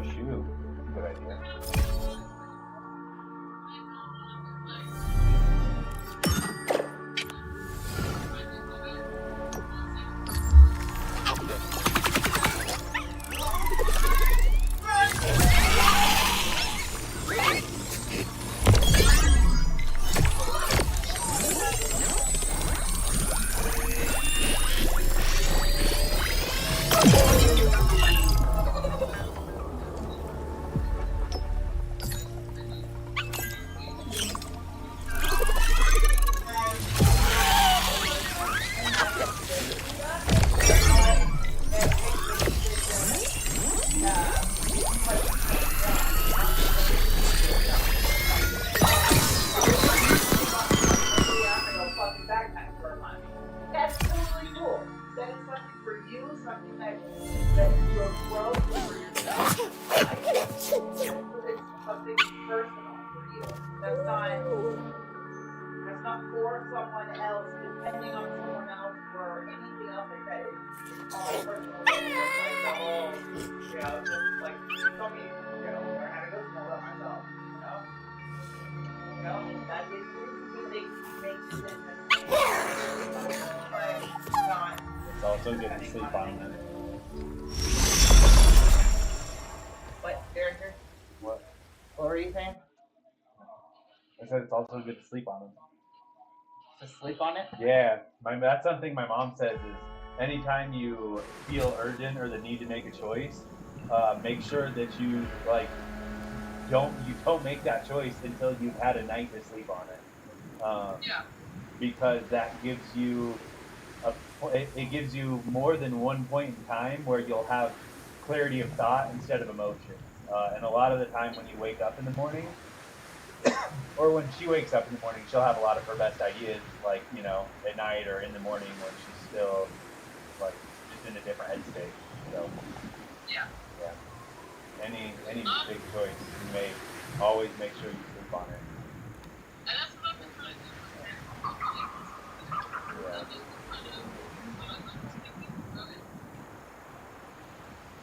Oh shoot, good idea. It's also good to sleep on them. What, character? What? What were you saying? I said it's also good to sleep on them. To sleep on it? Yeah, that's something my mom says is anytime you feel urgent or the need to make a choice, make sure that you don't make that choice until you've had a night to sleep on it. Because that gives you it gives you more than one point in time where you'll have clarity of thought instead of emotion. And a lot of the time when you wake up in the morning, or when she wakes up in the morning, she'll have a lot of her best ideas, like, you know, at night or in the morning when she's still, like, just in a different headspace. So, yeah. Any big choice you make, always make sure you sleep on it. And that's what I've been trying to do. Yeah.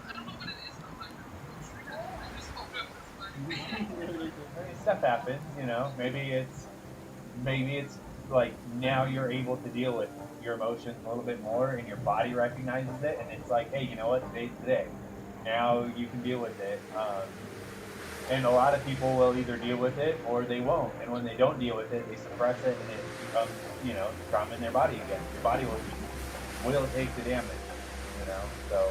I don't know what it is, though. Like, I just woke up this morning. Stuff happens, you know. Maybe it's like now you're able to deal with your emotions a little bit more, and your body recognizes it, and it's like, hey, you know what? Today's today. Now you can deal with it. And a lot of people will either deal with it or they won't. And when they don't deal with it, they suppress it, and it becomes, you know, trauma in their body again. Your body will take the damage, you know. So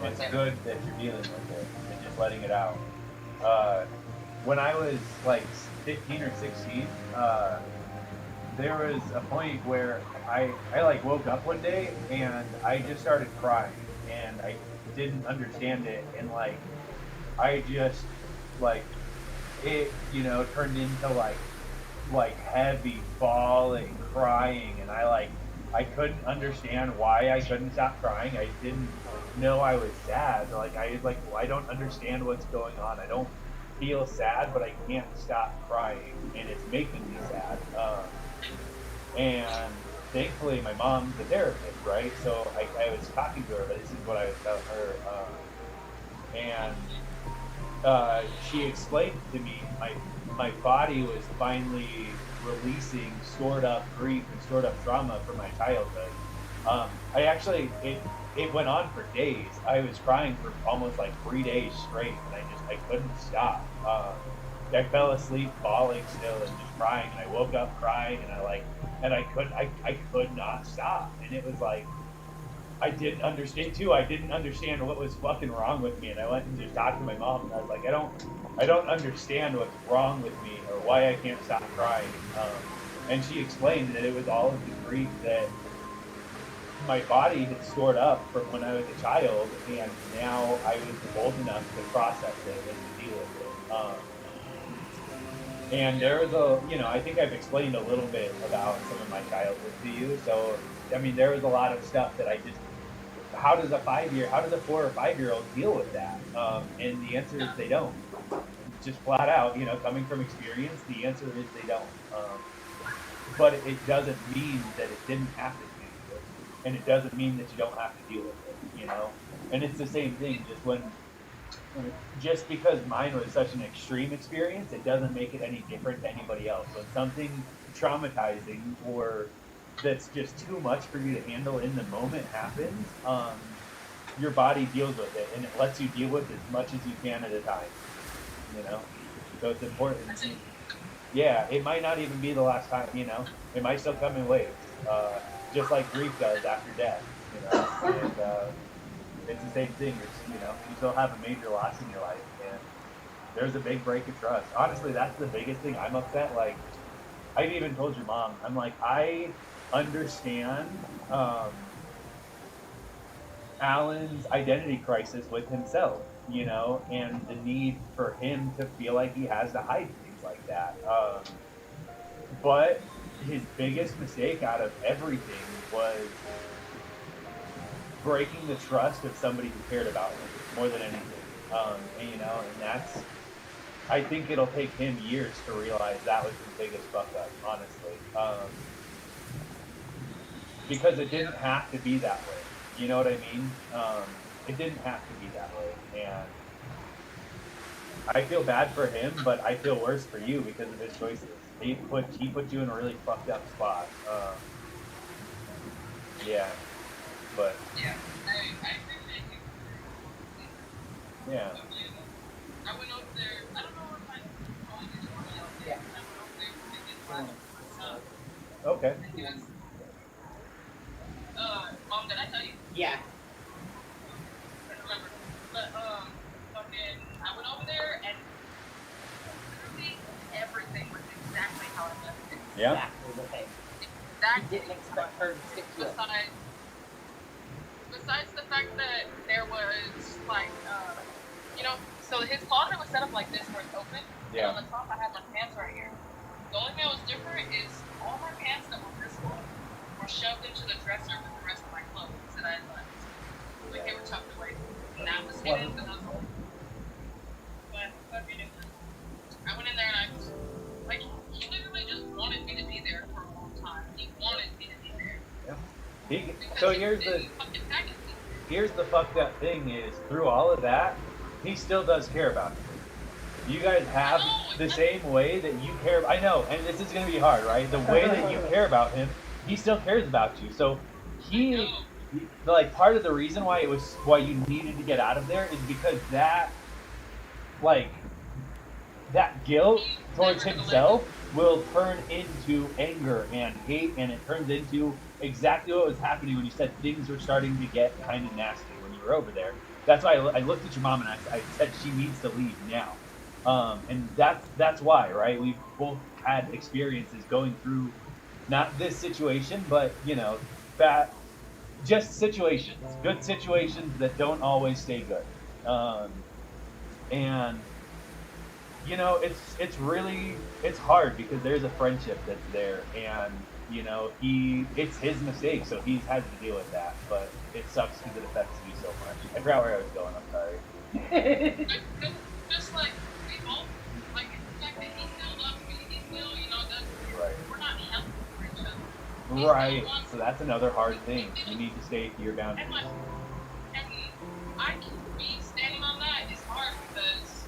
it's good that you're dealing with it and just letting it out. When I was like 15 or 16, there was a point where I like woke up one day and I just started crying, and I didn't understand it, and like I just like it, you know, turned into like heavy bawling, crying, and I couldn't understand why I couldn't stop crying. I didn't know I was sad. Like I was like, well, I don't understand what's going on. I don't feel sad, but I can't stop crying, and it's making me sad. And thankfully, my mom's a therapist, right? So I was talking to her, but this is what I was telling her, and she explained to me my body was finally releasing stored up grief and stored up trauma from my childhood. I actually it went on for days. I was crying for almost like 3 days straight, and I couldn't stop. I fell asleep bawling still and just crying, and I woke up crying, and I could not stop. And it was like I didn't understand too. I didn't understand what was fucking wrong with me, and I went and just talked to my mom, and I was like, I don't understand what's wrong with me or why I can't stop crying. And she explained that it was all of the grief that my body had stored up from when I was a child, and now I was old enough to process it and to deal with it. And there was I think I've explained a little bit about some of my childhood to you. So, I mean, there was a lot of stuff that how does a 4 or 5 year old deal with that? And the answer is they don't. Just flat out, coming from experience, the answer is they don't. But it doesn't mean that it didn't happen to you, and it doesn't mean that you don't have to deal with it, And it's the same thing. Just when just because mine was such an extreme experience, it doesn't make it any different to anybody else. When something traumatizing or that's just too much for you to handle in the moment happens, your body deals with it and it lets you deal with as much as you can at a time. You know, so it's important. Yeah, it might not even be the last time. You know, it might still come in waves, just like grief does after death. You know, and it's the same thing. You know, you still have a major loss in your life, and there's a big break of trust. Honestly, that's the biggest thing. I'm upset. Like I've even told your mom, I'm like, I understand Alan's identity crisis with himself, you know, and the need for him to feel like he has to hide things like that. But his biggest mistake out of everything was breaking the trust of somebody who cared about him more than anything. And, you know, and that's, I think it'll take him years to realize that was his biggest fuck up, honestly. Because it didn't have to be that way. You know what I mean? It didn't have to be that way. And I feel bad for him, but I feel worse for you because of his choices. He put you in a really fucked up spot. Yeah, but Yeah, I appreciate you. yeah, I went over there. I don't know if I told you this one else. Yeah. I went over there to get lunch with my son. okay. And he was, Mom, did I tell you? Yeah. I don't remember. But, fucking, I went over there and literally everything was exactly how I left it. Yeah, Exactly the same. I Exactly. didn't expect her to stick to it. Besides the fact that there was, like, you know, so his closet was set up like this where it's open. Yeah. And on the top, I had my pants right here. The only thing that was different is all my pants that were this long were shoved into the dresser with the rest of my clothes that I had left. Like they were tucked away. And that was hidden because I was old. But fucking it was. I went in there and I was like, he literally just wanted me to be there for a long time. He wanted me to be there. yeah. Because So he here's the didn't fucking package me. here's the fucked up thing is through all of that, he still does care about you. You guys have the same way that you care. I know, and this is gonna be hard, right? The way that you care about him, he still cares about you. So he, like, part of the reason why you needed to get out of there is because that, like, that guilt towards himself will turn into anger and hate, and it turns into exactly what was happening when you said things were starting to get kind of nasty when you were over there. That's why I looked at your mom and I said she needs to leave now. And that's why, right? We've both had experiences going through not this situation, but you know, that just situations, good situations that don't always stay good. And you know, it's really it's hard because there's a friendship that's there, and you know it's his mistake, so he's had to deal with that. But it sucks because it affects you so much. I forgot where I was going. I'm sorry. Just like we both, like the fact that he still loves me, he still, you know, that Right. we're not healthy for each other. He Right. still wants So that's another hard thing. You need to stay to your and boundaries. like, and I can be standing on that is hard because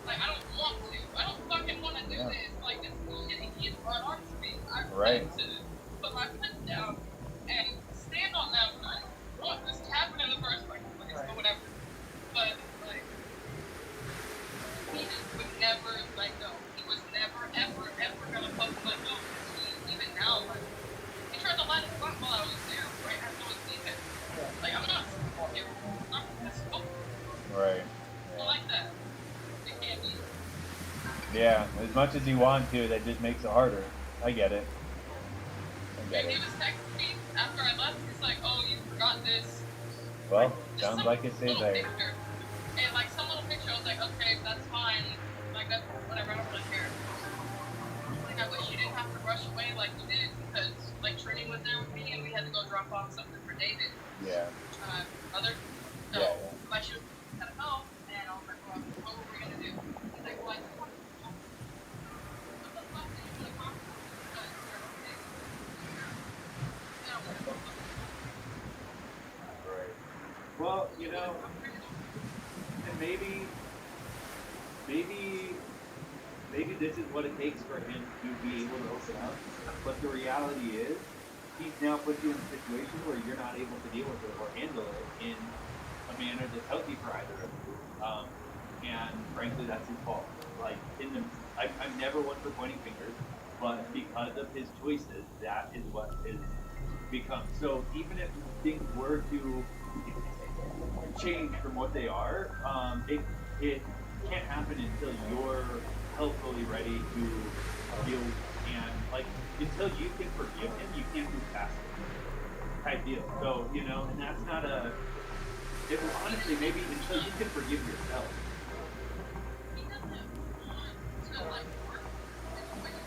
like I don't want to. I don't fucking want to do Yeah. this. Like this shit he's brought on to me. I Right. want to put my foot down and stand on that when I don't want this to happen in the first place. Or whatever. But like he just would never let go. He was never ever gonna fucking let go. He, even now, like he tried to light his blunt while I was there, right after I was leaving. Like I'm not gonna smoke. Right. I like that. It can't be. Yeah. As much as you want to, that just makes it harder. I get it. I get And he it. was texting me after I left. He's like, "Oh, you forgot this." Well, Just sounds some like it stays little there. picture. And like some little picture, I was like, "Okay, that's fine. Like that's whatever. I don't really care." Like I wish you didn't have to rush away like you did because like Trini was there with me and we had to go drop off something for David. Yeah. Other. So Yeah. I should have go. And I was like, "Well, what were we gonna do?" He's like, "Well, I just want to." What the fuck did you want to talk about? Because you're okay. Yeah, Right. Well, you know, maybe, maybe, maybe this is what it takes for him to be able to open up. But the reality is, he's now put you in a situation where you're not able to deal with it or handle it in a manner that's healthy for either of you. And frankly, that's his fault. Like I'm never one for pointing fingers, but because of his choices, that is what is become. So even if things were to change from what they are, it can't happen until you're healthfully ready to deal and like until you can forgive him, you can't move past it type deal. So and that's not a. It was honestly maybe until you can forgive yourself. He doesn't want to like work with the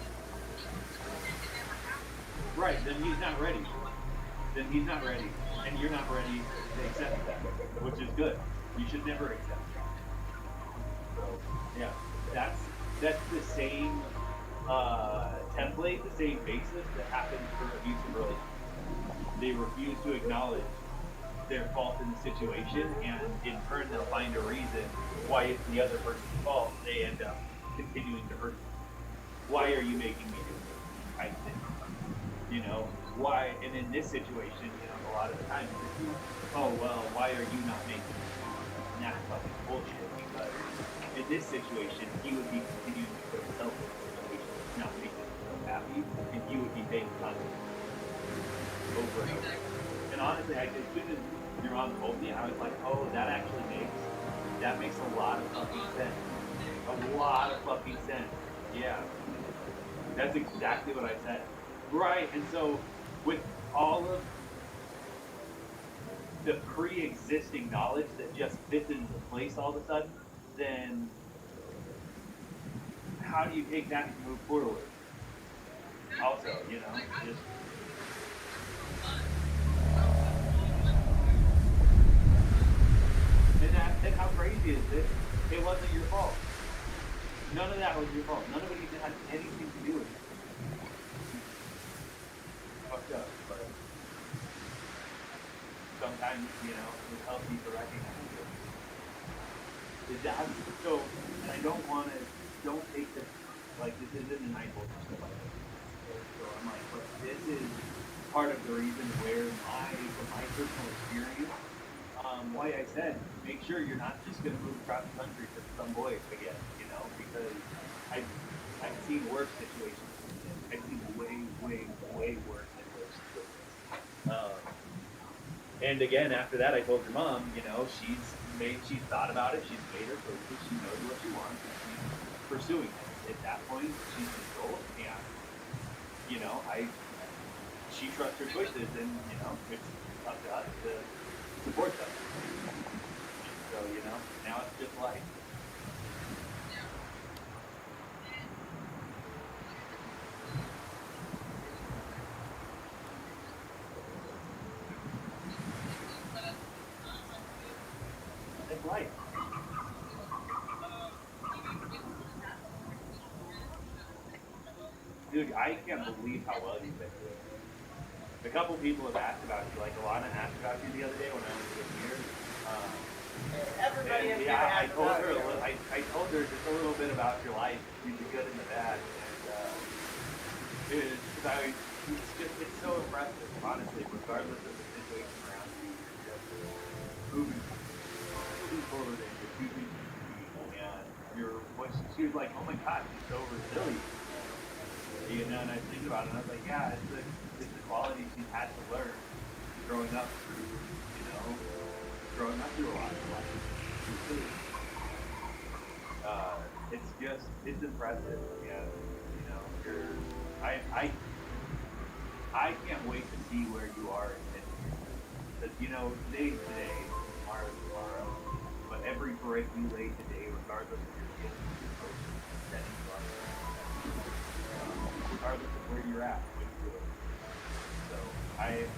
situation. It never happened. Right, then he's not ready. Then he's not ready, and you're not ready to accept that, which is good. You should never accept that. So yeah, that's the same template, the same basis that happens for abusive relationships. They refuse to acknowledge their fault in the situation, and in turn they'll find a reason why it's the other person's fault. They end up continuing to hurt them. Why are you making me do this? I think. Why? And in this situation, a lot of the time, oh well, why are you not making me? And that's fucking bullshit. Because in this situation, he would be continuing to put himself in a situation that's not making himself happy, and you would be paying consequences over and over. And honestly, as soon as your mom told me, I was like, oh, that makes a lot of fucking sense. A lot of fucking sense. Yeah. That's exactly what I said. Right, and so with all of the pre-existing knowledge that just fits into place all of a sudden, then how do you take that and move forward? Also, just and how crazy is this? It wasn't your fault. None of that was your fault. None of it even had anything to do with it. Fucked up, but sometimes, it's healthy to recognize it. So, and I don't take this, like, this isn't an idol or stuff like that. So I'm like, but this is part of the reason where from my personal experience, why I said, make sure you're not just going to move across the country for some boy again, because I've seen worse situations. I've seen way, way, way worse situations. And again, after that, I told your mom, she's thought about it. She's made her choices. She knows what she wants. And she's pursuing it. At that point, she's an adult, and she trusts her choices, and it's up to us to support them. So now it's just life. It's life. Dude, I can't believe how well you've been doing. A couple people have asked about you. Like Alana asked about you the other day when I was in here. Everybody has I told her. I told her just a little bit about your life, the good and the bad, and it's so impressive. Honestly, regardless of the situation around you, you're just moving forward and you're choosing to be. And she was like, oh my god, she's so resilient. And I think about it, and I was like, yeah, it's the quality she's had to learn growing up through a lot of life. It's impressive, and I can't wait to see where you are in 10 years. Because today's today, tomorrow's tomorrow, but every break you lay today, regardless of your feelings, your emotions, setting you up, regardless of where you're at when you do it. So I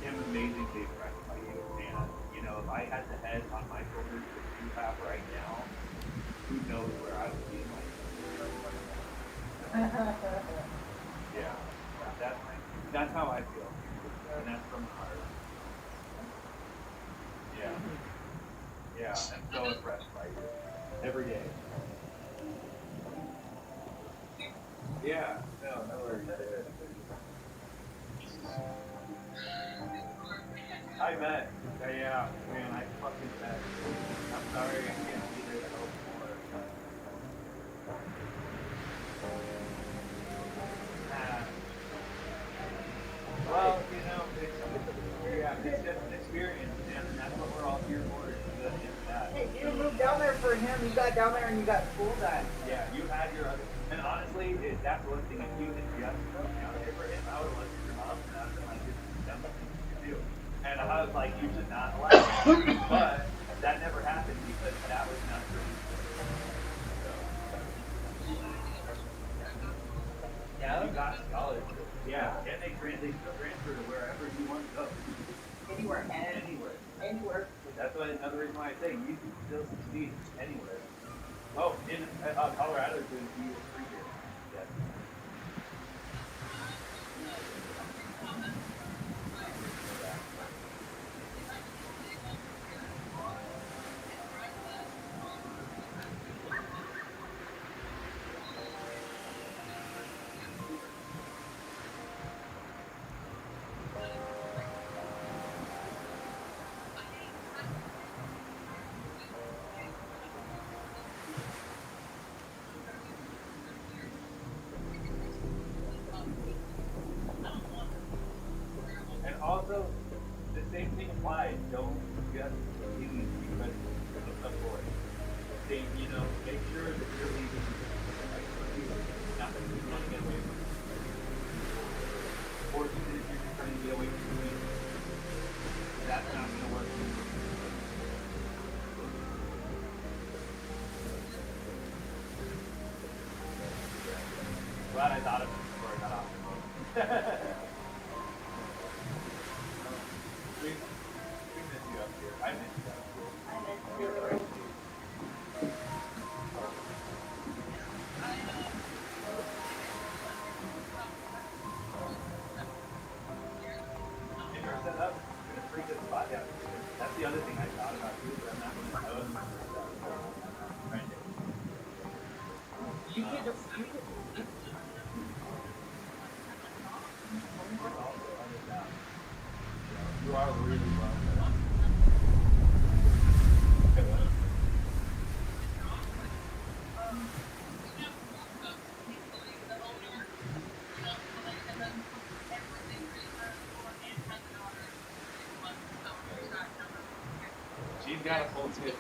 am amazingly impressed by you, and if I had the head on my shoulders that you have right now, who knows where I would be in life. Yeah, that's how I feel, and that's from the heart. Yeah. Yeah, I'm so impressed by you. Every day. Yeah, no worries. I bet. Yeah, man, I fucking bet. I'm sorry I can't be there to help more. Ah, well, you know, it's just an experience, man, and that's what we're all here for, is that. Hey, you moved down there for him. You got down there and you got school done. Yeah, you had your other, and honestly, that's one thing. If you had just moved down there for him, I would have looked at your mom and I would have been like, this is the dumbest thing you could do. And I was like, you should not allow it. But that never happened because that was not true. So, Yeah. you got scholarship. Yeah, and they still transfer to wherever you want to go. Anywhere. Anywhere. Anywhere. That's why another reason why I say you can still succeed anywhere. Oh, in Colorado is going to be free here. Yes. And also, the same thing applies. Don't just leave because of course. They, make sure that you're leaving right for you. Not that you want to get away from it. Or even if you're just trying to get away from me. That's not going to work. Glad I thought of it before I got off the phone. We miss you up here. I miss you up here. I miss you. If you're set up, it's a pretty good spot down here. That's the other thing I thought about too, but I'm not going to tell you. Right there. You could just. Also, understand. You are really well set up. Okay, well, she's got a full schedule.